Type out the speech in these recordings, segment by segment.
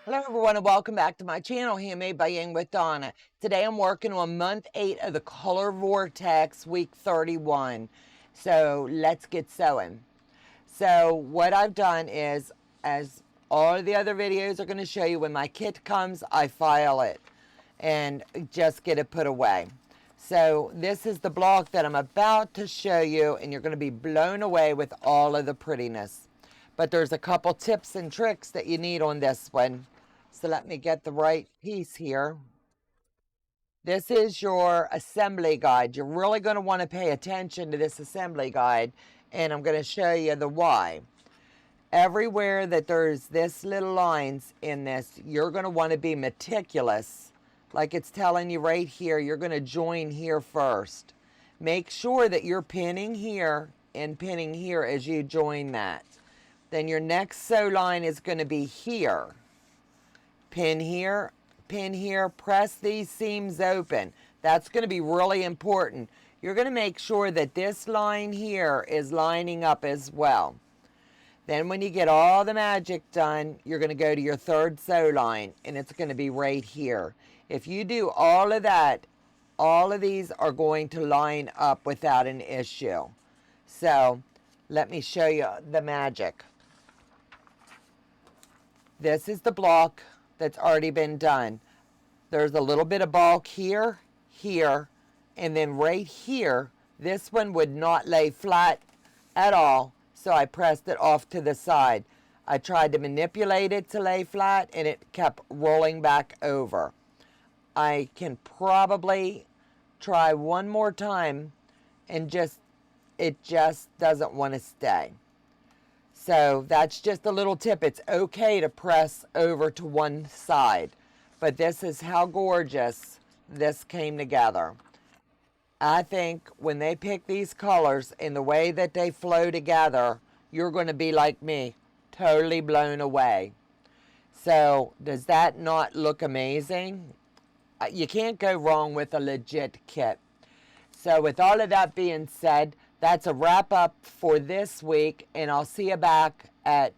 Hello everyone and welcome back to my channel, Handmade by Ying with Donna. Today I'm working on month 8 of the Color Vortex, week 31. So let's get sewing. So what I've done is, as all of the other videos are going to show you, when my kit comes, I file it and just get it put away. So this is the block that I'm about to show you, and you're going to be blown away with all of the prettiness. But there's a couple tips and tricks that you need on this one. So let me get the right piece here. This is your assembly guide. You're really going to want to pay attention to this assembly guide, and I'm going to show you the why. Everywhere that there's this little lines in this, you're going to want to be meticulous. Like it's telling you right here, you're going to join here first. Make sure that you're pinning here and pinning here as you join that. Then your next sew line is going to be here. Pin here, press these seams open. That's going to be really important. You're going to make sure that this line here is lining up as well. Then when you get all the magic done, you're going to go to your third sew line, and it's going to be right here. If you do all of that, all of these are going to line up without an issue. So let me show you the magic. This is the block that's already been done. There's a little bit of bulk here, here, and then right here. This one would not lay flat at all, so I pressed it off to the side. I tried to manipulate it to lay flat, and it kept rolling back over. I can probably try one more time, and it just doesn't want to stay. So that's just a little tip. It's okay to press over to one side, but this is how gorgeous this came together. I think when they pick these colors and the way that they flow together, you're going to be like me, totally blown away. So does that not look amazing? You can't go wrong with a legit kit. So with all of that being said, that's a wrap up for this week, and I'll see you back at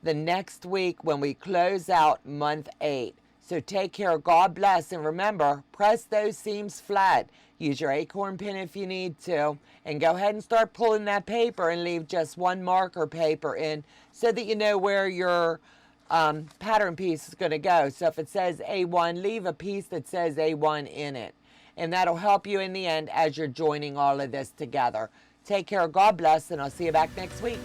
the next week when we close out month 8. So take care, God bless, and remember, press those seams flat. Use your acorn pin if you need to, and go ahead and start pulling that paper and leave just one marker paper in so that you know where your pattern piece is going to go. So if it says A1, leave a piece that says A1 in it. And that'll help you in the end as you're joining all of this together. Take care, God bless, and I'll see you back next week.